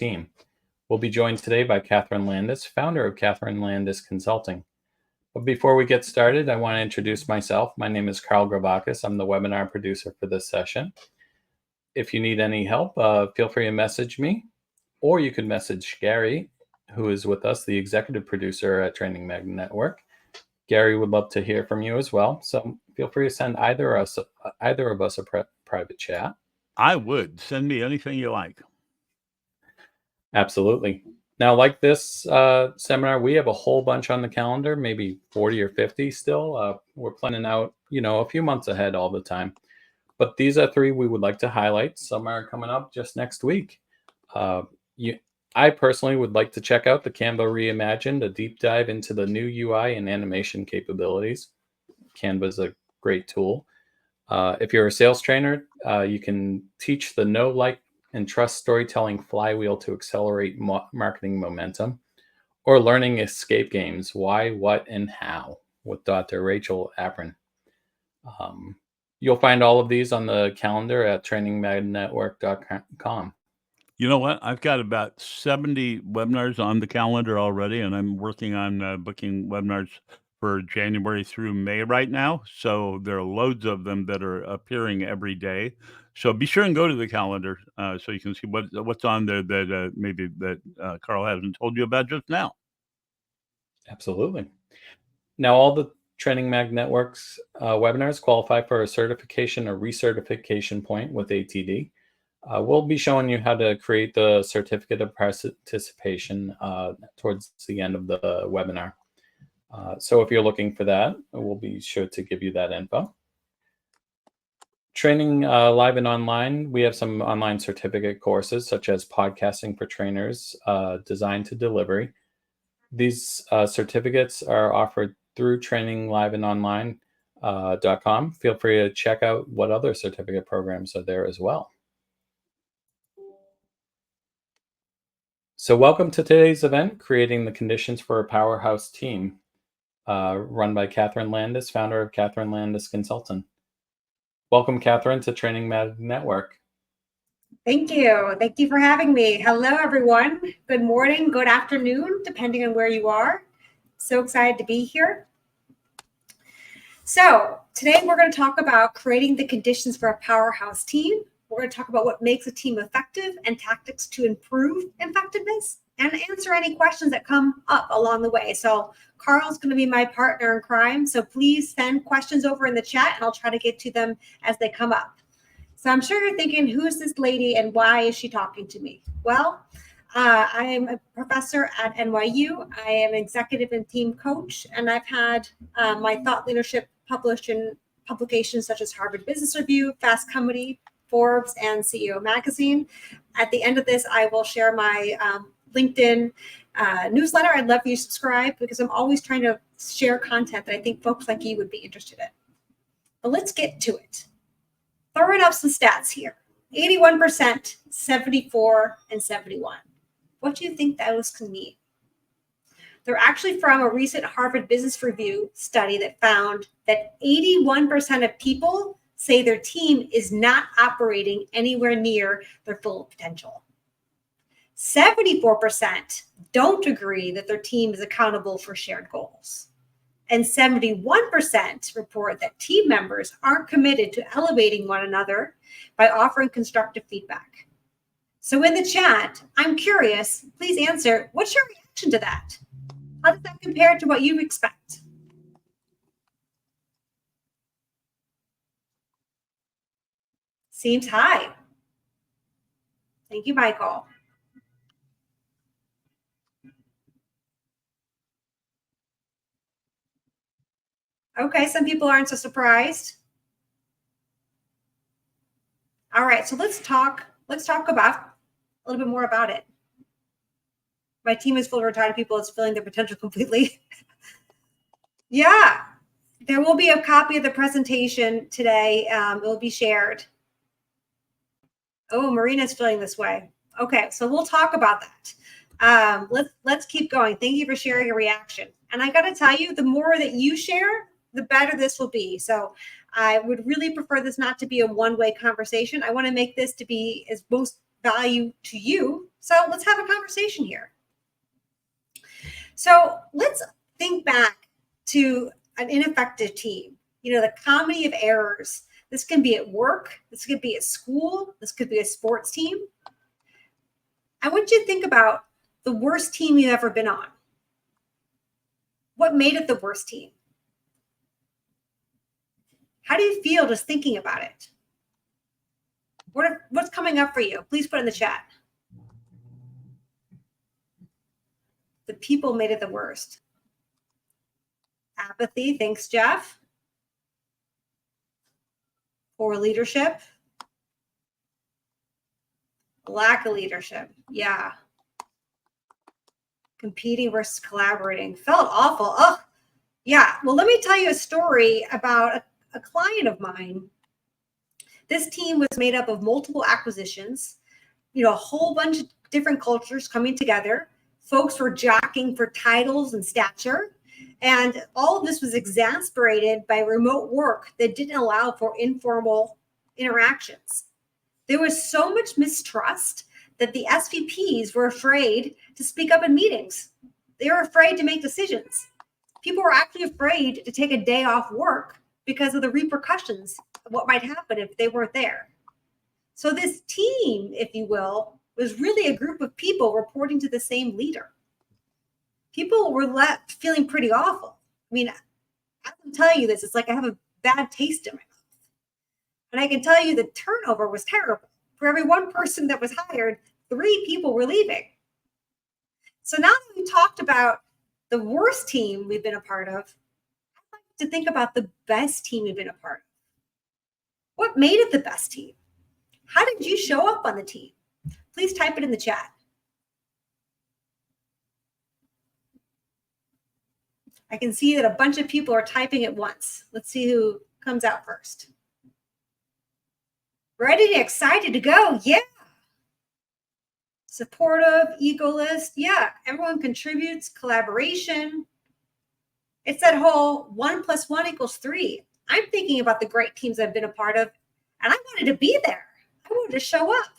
team. We'll be joined today by Kathryn Landis, founder of Kathryn Landis Consulting. But before we get started, I want to introduce myself. My name is Carl Gravakis. I'm the webinar producer for this session. If you need any help, feel free to message me, or you can message Gary, who is with us, the executive producer at Training Magnet Network. Gary would love to hear from you as well. So feel free to send either of us a private chat. I would. Send me anything you like. Absolutely. Now, like this seminar, we have a whole bunch on the calendar, maybe 40 or 50 still. We're planning out, a few months ahead all the time. But these are three we would like to highlight. Some are coming up just next week. I personally would like to check out the Canva Reimagined, a deep dive into the new UI and animation capabilities. Canva is a great tool. If you're a sales trainer, you can teach the know, like, and trust storytelling flywheel to accelerate marketing momentum, or learning escape games, why, what, and how, with Dr. Rachel Aprin. You'll find all of these on the calendar at trainingmagnetnetwork.com. You know what? I've got about 70 webinars on the calendar already, and I'm working on booking webinars for January through May right now. So there are loads of them that are appearing every day. So be sure and go to the calendar so you can see what's on there that maybe Carl hasn't told you about just now. Absolutely. Now, all the Training Mag Network's webinars qualify for a certification or recertification point with ATD. We'll be showing you how to create the certificate of participation towards the end of the webinar. So if you're looking for that, we'll be sure to give you that info. Training live and online, we have some online certificate courses such as podcasting for trainers, designed to delivery. These certificates are offered through trainingliveandonline.com. Feel free to check out what other certificate programs are there as well. So welcome to today's event, Creating the Conditions for a Powerhouse Team, run by Kathryn Landis, founder of Kathryn Landis Consulting. Welcome, Kathryn, to Training Mag Network. Thank you. Thank you for having me. Hello, everyone. Good morning, good afternoon, depending on where you are. So excited to be here. So today we're going to talk about creating the conditions for a powerhouse team. We're going to talk about what makes a team effective and tactics to improve effectiveness, and answer any questions that come up along the way. So Carl's going to be my partner in crime. So please send questions over in the chat and I'll try to get to them as they come up. So I'm sure you're thinking, who is this lady and why is she talking to me? Well, I am a professor at NYU. I am an executive and team coach, and I've had my thought leadership published in publications such as Harvard Business Review, Fast Company, Forbes, and CEO Magazine. At the end of this, I will share my LinkedIn newsletter. I'd love you to subscribe because I'm always trying to share content that I think folks like you would be interested in. But let's get to it. Throwing up some stats here. 81%, 74, and 71. What do you think those can mean? They're actually from a recent Harvard Business Review study that found that 81% of people say their team is not operating anywhere near their full potential. 74% don't agree that their team is accountable for shared goals. And 71% report that team members aren't committed to elevating one another by offering constructive feedback. So in the chat, I'm curious, please answer, what's your reaction to that? How does that compare to what you expect? Seems high. Thank you, Michael. Okay, some people aren't so surprised. All right, so let's talk about a little bit more about it. My team is full of retired people. It's filling their potential completely. Yeah, there will be a copy of the presentation today. It will be shared. Oh, Marina's feeling this way. Okay, so we'll talk about that. Let's keep going. Thank you for sharing your reaction. And I got to tell you, the more that you share, the better this will be. So I would really prefer this not to be a one-way conversation. I want to make this to be as most value to you So let's have a conversation here. So let's think back to an ineffective team. The comedy of errors. This can be at work. This could be at school. This could be a sports team. I want you to think about the worst team you've ever been on. What made it the worst team? How do you feel just thinking about it? What's coming up for you? Please put in the chat. The people made it the worst. Apathy, thanks, Jeff. Poor leadership. Lack of leadership, yeah. Competing versus collaborating. Felt awful. Oh, yeah. Well, let me tell you a story about a client of mine. This team was made up of multiple acquisitions, a whole bunch of different cultures coming together. Folks were jockeying for titles and stature. And all of this was exasperated by remote work that didn't allow for informal interactions. There was so much mistrust that the SVPs were afraid to speak up in meetings. They were afraid to make decisions. People were actually afraid to take a day off work because of the repercussions of what might happen if they weren't there. So this team, if you will, was really a group of people reporting to the same leader. People were left feeling pretty awful. I mean, I can tell you this, it's like I have a bad taste in my mouth. And I can tell you the turnover was terrible. For every one person that was hired, 3 people were leaving. So now that we talked about the worst team we've been a part of, I'd like to think about the best team we've been a part of. What made it the best team? How did you show up on the team? Please type it in the chat. I can see that a bunch of people are typing at once. Let's see who comes out first. Ready and excited to go. Yeah. Supportive, egoless. Yeah. Everyone contributes. Collaboration. It's that whole 1 + 1 = 3. I'm thinking about the great teams I've been a part of, and I wanted to be there. I wanted to show up.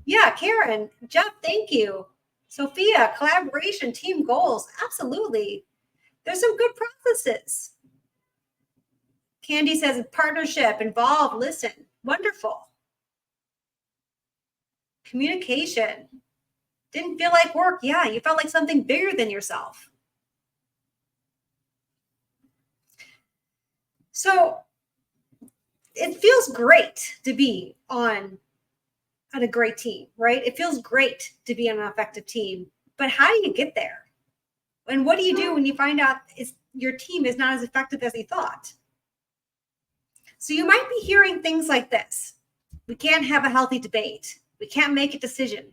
Yeah, Karen, Jeff, thank you. Sophia, collaboration, team goals. Absolutely. There's some good processes. Candy says partnership, involve, listen. Wonderful. Communication. Didn't feel like work. Yeah, you felt like something bigger than yourself. So it feels great to be on a great team, right? It feels great to be on an effective team. But how do you get there? And what do you do when you find out your team is not as effective as you thought? So you might be hearing things like this. We can't have a healthy debate. We can't make a decision.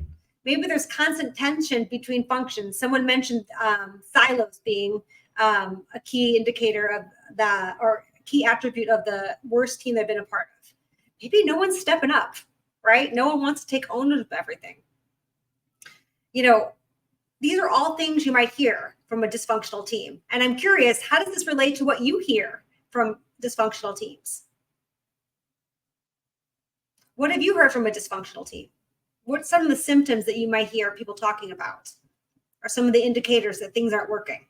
Maybe there's constant tension between functions. Someone mentioned silos being a key indicator of or key attribute of the worst team they've been a part of. Maybe no one's stepping up, right? No one wants to take ownership of everything. These are all things you might hear from a dysfunctional team. And I'm curious, how does this relate to what you hear from dysfunctional teams? What have you heard from a dysfunctional team? What's some of the symptoms that you might hear people talking about? Or some of the indicators that things aren't working?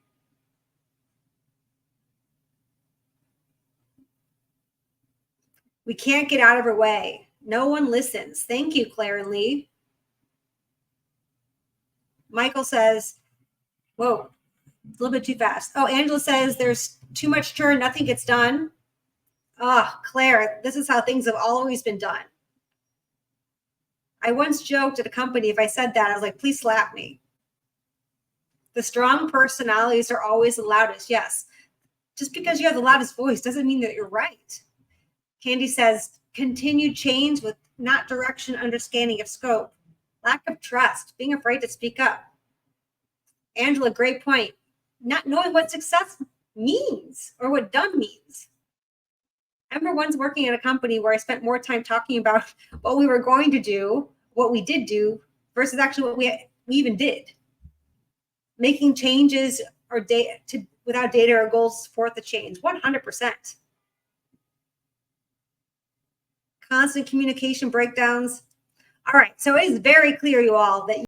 We can't get out of our way. No one listens. Thank you, Claire and Lee. Michael says, whoa, a little bit too fast. Oh, Angela says there's too much churn. Nothing gets done. Oh, Claire, this is how things have always been done. I once joked at a company, if I said that, I was like, please slap me. The strong personalities are always the loudest. Yes. Just because you have the loudest voice doesn't mean that you're right. Candy says, continued change with not direction, understanding of scope. Lack of trust, being afraid to speak up. Angela, great point. Not knowing what success means or what done means. I remember once working at a company where I spent more time talking about what we were going to do, what we did do, versus actually what we even did. Making changes or without data or goals support the change, 100%. Constant communication breakdowns. All right, so it is very clear, you all, that